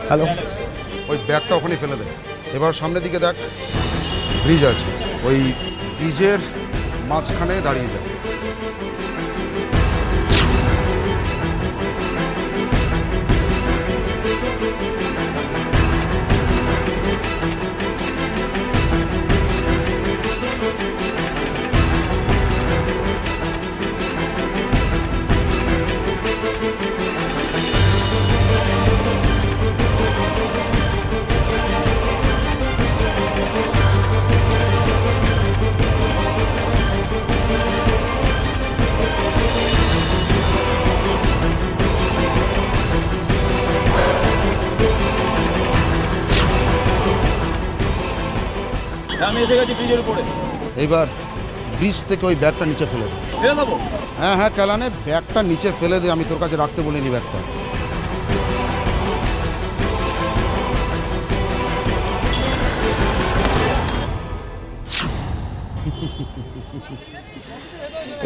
হ্যালো, ওই ব্যাগটা ওখানে ফেলে দে। এবার সামনের দিকে দেখ, ব্রিজ আছে, ওই ব্রিজের মাঝখানে দাঁড়িয়ে যা। আমি এসে গেছি ব্রিজের উপরে। এইবার ব্রিজ থেকে ওই ব্যাগটা নিচে ফেলে দে। ফেলে দেবো? হ্যাঁ হ্যাঁ কালানে, ব্যাগটা নিচে ফেলে দে, আমি তোর কাছে রাখতে বলিনি ব্যাগটা।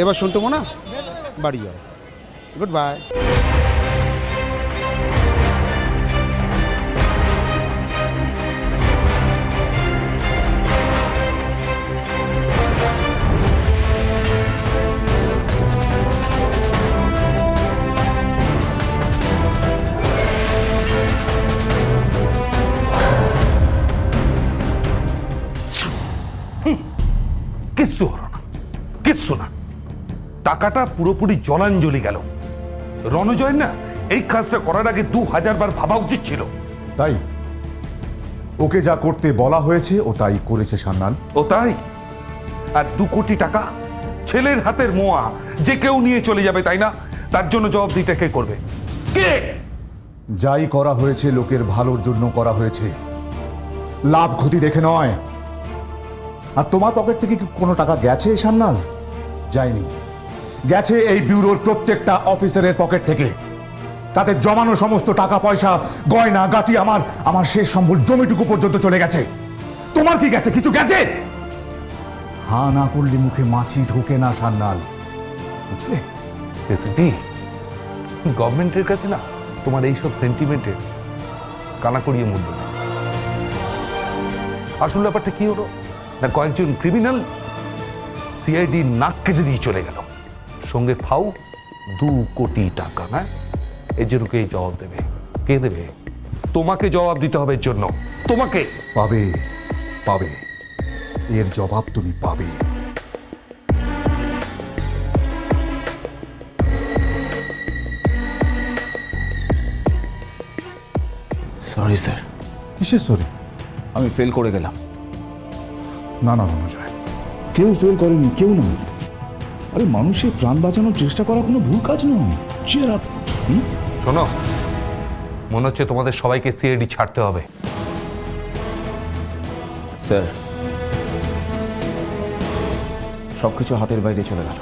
এবার শুনতে মনে বাড়ি যাও, গুড বাই। কিচ্ছু হলো না, কিচ্ছু না। টাকাটা পুরোপুরি জলাঞ্জলি গেল। রণজয় না এই কাজটা করার আগে 2000 বার ভাবা উচিত ছিল। তাই ওকে যা করতে বলা হয়েছে ও তাই করেছে সান্নাল। ও তাই? আর 2 কোটি টাকা ছেলের হাতের মোয়া যে কেউ নিয়ে চলে যাবে, তাই না? তার জন্য জবাবদিহিটা কে করবে? কে? যাই করা হয়েছে লোকের ভালোর জন্য করা হয়েছে, লাভ ক্ষতি দেখে নয়। আর তোমার পকেট থেকে কি কোনো টাকা গেছে সান্নাল? যায়নি। গেছে এই ব্যুরোর প্রত্যেকটা অফিসারের পকেট থেকে। তাদের জমানো সমস্ত টাকা পয়সা, গয়না গাটি, আমার শেষ সম্বল জমিটুকু পর্যন্ত চলে গেছে। তোমার কি গেছে? কিছু গেছে? হা না করলে মুখে মাছি ঢোকে না সান্নাল, বুঝলে? এসপি, গভর্নমেন্টের কাছে না তোমার এইসব সেন্টিমেন্টের কানা করিয়ে মূল্য নেই। আসল ব্যাপারটা কি হলো না, কয়েকজন ক্রিমিনাল সিআইডি নাক কেটে দিয়ে চলে গেল, সঙ্গে ফাউ 2 কোটি টাকা। না, এর জন্য কে জবাব দেবে? কে দেবে? তোমাকে জবাব দিতে হবে এর জন্য, তোমাকে। পাবে, পাবে, এর জবাব তুমি পাবে। Sorry sir. কিসের সরি? আমি ফেল করে গেলাম। না না রণজয়, কেউ ফেল করেনি, কেউ না। আরে মানুষের প্রাণ বাঁচানোর চেষ্টা করা কোনো ভুল কাজ নয়। Chair up. শোনো, মনে হচ্ছে তোমাদের সবাইকে সিআইডি ছাড়তে হবে। স্যার, সবকিছু হাতের বাইরে চলে গেল,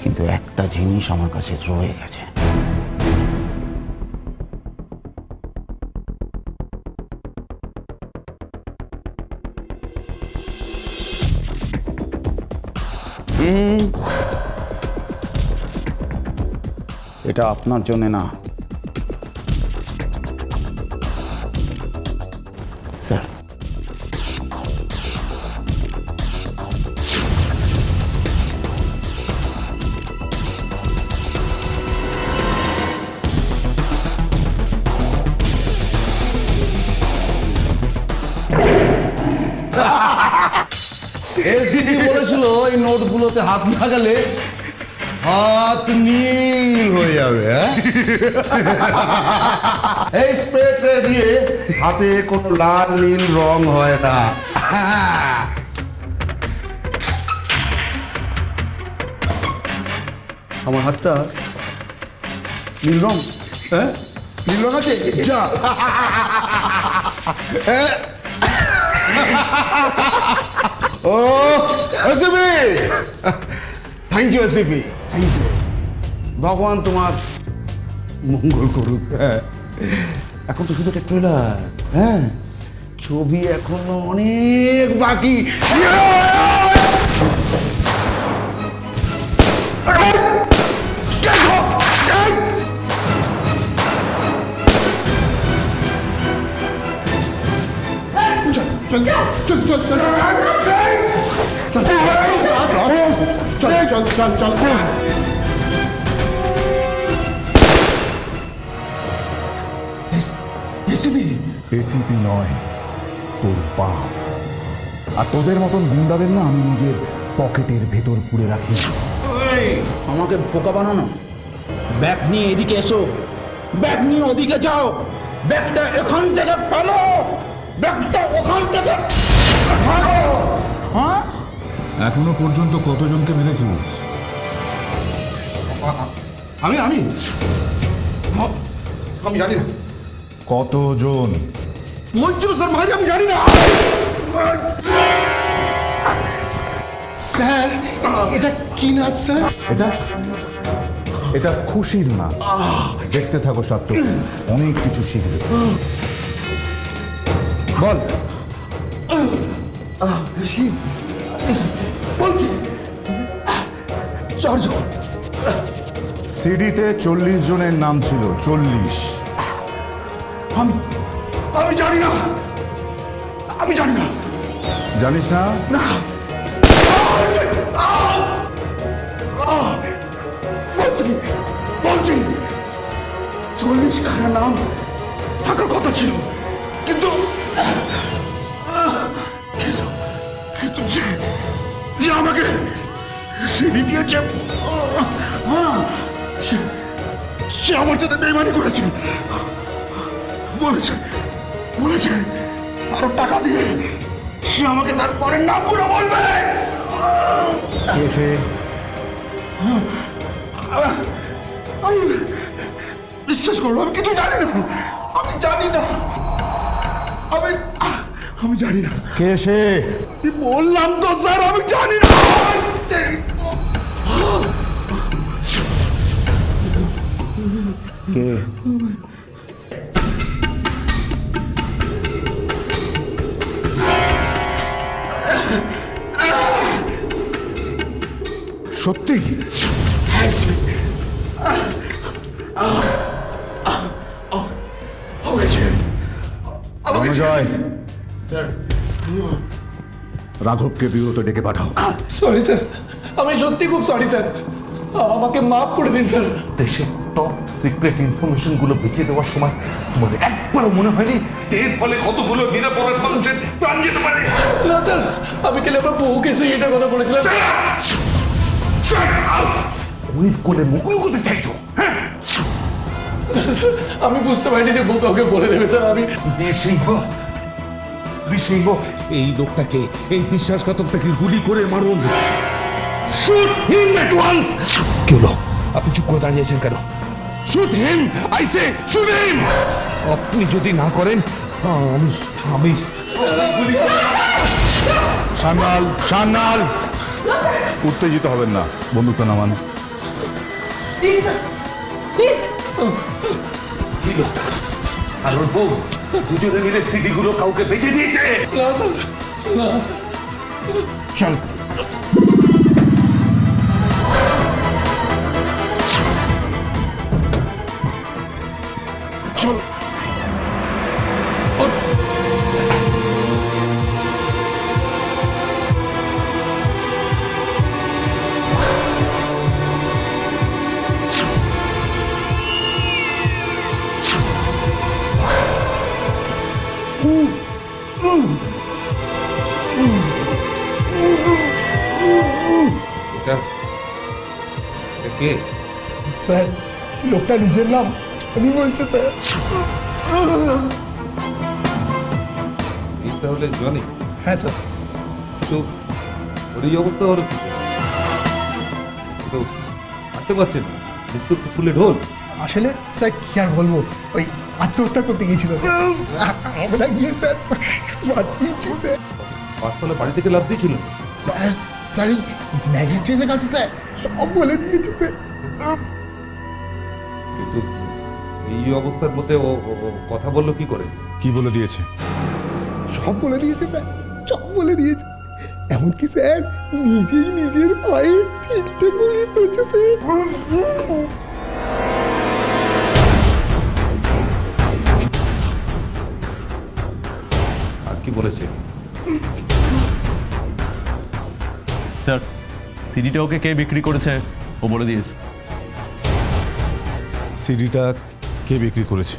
কিন্তু একটা জিনিস আমার কাছে রয়ে গেছে। এটা আপনার জন্য না স্যার। এসিপি বলেছিল এই নোটগুলোতে হাত লাগালে হাত নীল হয়ে যাবে। এই স্প্রে দিয়ে হাতে কোনো লাল নীল রং হয় না। আমার হাতটা নীল রং, হ্যাঁ নীল রং আছে। যা ও ACP, thank you ACP, thank you. ভগবান তোমার মঙ্গল করুক। হ্যাঁ, এখন তো শুধু একটা ট্রেলার, হ্যাঁ, ছবি এখনো অনেক বাকি। চল চল চল চল চল চল চল চল চল। এসিপি নয়, তোর বাপ। আর তোদের মতন গুন্ডাদের না আমি নিজের পকেটের ভেতর পুরে রাখি। আমাকে বোকা বানানো। ব্যাগ নিয়ে এদিকে এসো, ব্যাগ নিয়ে ওদিকে যাও, ব্যাগটা এখান থেকে ফেলো, ব্যাগটা ওখান থেকে ফেলো। হ্যাঁ, এখনো পর্যন্ত কতজনকে মেরেছিস? আমি আমি আমি জানি না কতজন? বলছিল স্যার, ভাই আমি জানি না স্যার। এটা কি নাচ স্যার? এটা খুশির নাচ। দেখতে থাকো সাত্তু, অনেক কিছু শিখবে। বল। বলছি চারজন সিডিতে 40 জনের নাম ছিল, 40। আমি জানি না, আমি জানি না। জানিস না? না, বলছি 40 খানা নাম থাকার কথা ছিল, কিন্তু কিন্তু যে আমাকে সিডি দিয়েছে, সে আমার সাথে বেইমানি করেছে। বলেছে আরো টাকা দিয়ে সে আমাকে তার পরের নামগুলো বলবে। কে সে? আমি বিশ্বাস করবো, আমি কিছু জানি না, আমি জানি না, আমি জানি না। কে সে? বললাম তো স্যার, আমি জানি না। কে? সত্যি? জয়, রাঘবকে বিরত ডেকে পাঠাও। সরি স্যার, আমি সত্যি খুব সরি স্যার, আমাকে মাফ করে দিন স্যার। দেশের টপ সিক্রেট ইনফরমেশন গুলো বেঁচে দেওয়ার সময় তোমার একবারও মনে হয়নি যে এর ফলে কতগুলো নিরাপরাধ মানুষের প্রাণ যেতে পারে? না স্যার, আমি কেন আপনার বউকে সেই এটার কথা বলেছিলাম। ওই কোলে মুকুল করতে চাইছো? হ্যাঁ, আমি বুঝতে পারিনি যে বউ কাউকে বলে দেবে স্যার। আমি নৃসিংহ, এই লোকটাকে, এই বিশ্বাসঘাতকটাকে গুলি করে মারুন। Shoot him at once. কি হলো? আপনি চুপ করে দাঁড়িয়েছেন কেন? Shoot him, I say shoot him. আপনি যদি না করেন আমি সান্যাল, উত্তেজিত হবেন না, বন্দুকটা নামান। কি লোকটা আর ওর বউ দুজনে মিলে সিডি গুলো কাউকে বেঁচে দিয়েছে। না স্যার, না স্যার। চল, চল। কে? স্যার, লোকটা নিজের নাম আমি বলছে স্যার। এটা হলে জনি? হ্যাঁ স্যার। তো ওর এই অবস্থা হলো কি? তো হাঁটতে পারছেন না, চোখ ফুলে ঢোল। আসলে স্যার কি আর বলবো, ওই আত্মহত্যা করতে গিয়েছিল স্যার, আমরা গিয়ে স্যার বাঁচিয়েছি স্যার। পাঁচতলা বাড়ি থেকে লাভ দিয়েছিল? স্যার স্যার এই ম্যাজিস্ট্রেটের কাছে স্যার সব বলে দিয়েছে স্যার। কিন্তু এই অবস্থার মধ্যে ও কথা বললো কি করে? কি বলে দিয়েছে? সব বলে দিয়েছে স্যার, সব বলে দিয়েছে। এমনকি স্যার নিজেই নিজের পায়ে 3টে গুলি করেছে স্যার। আর কি বলেছে? স্যার, সিডিটা ওকে কে বিক্রি করেছে ও বলে দিয়েছে। সিডিটা কে বিক্রি করেছে?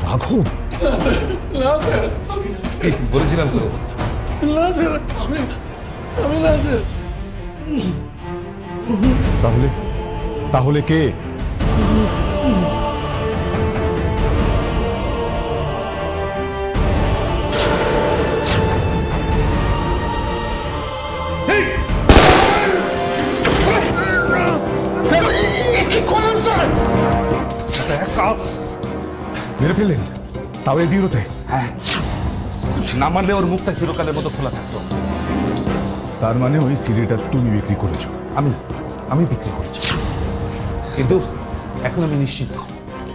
রাঘব? না স্যার, না স্যার, আমি না স্যার। বলেছিলাম তো। না স্যার, আমি না স্যার। তাহলে কে? মেরে ফেললেন? তাও এই বিরতে। হ্যাঁ, না মানলে ওর মুখটা চিরকালের মতো খোলা থাকতো। তার মানে ওই সিডিটা তুমি বিক্রি করেছো? আমি বিক্রি করেছি, কিন্তু এখন আমি নিশ্চিত,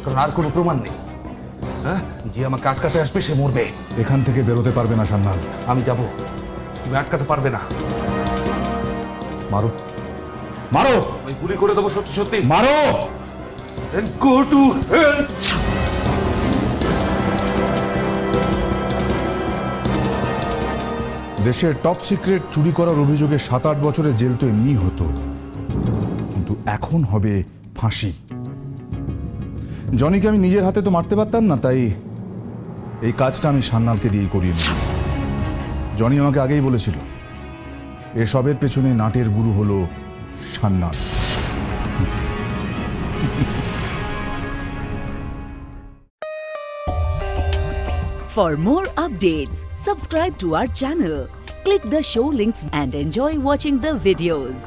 কারণ আর কোনো প্রমাণ নেই। হ্যাঁ, যে আমাকে আটকাতে আসবে সে মরবে। এখান থেকে বেরোতে পারবে না সান্নাল। আমি যাব, তুমি আটকাতে পারবে না। মারো মারো, আমি গুলি করে দেবো, সত্যি সত্যি মারো। Then go to hell! দেশের টপ সিক্রেট চুরি করার অভিযোগে 7-8 বছরের জেল তো এমনি হতো, কিন্তু এখন হবে ফাঁসি। জনিকে আমি নিজের হাতে তো মারতে পারতাম না, তাই এই কাজটা আমি সান্নালকে দিয়েই করিয়ে নিই। জনি আমাকে আগেই বলেছিল এসবের পেছনে নাটের গুরু হলো Sanyal. For more updates, subscribe to our channel, click the show links and enjoy watching the videos.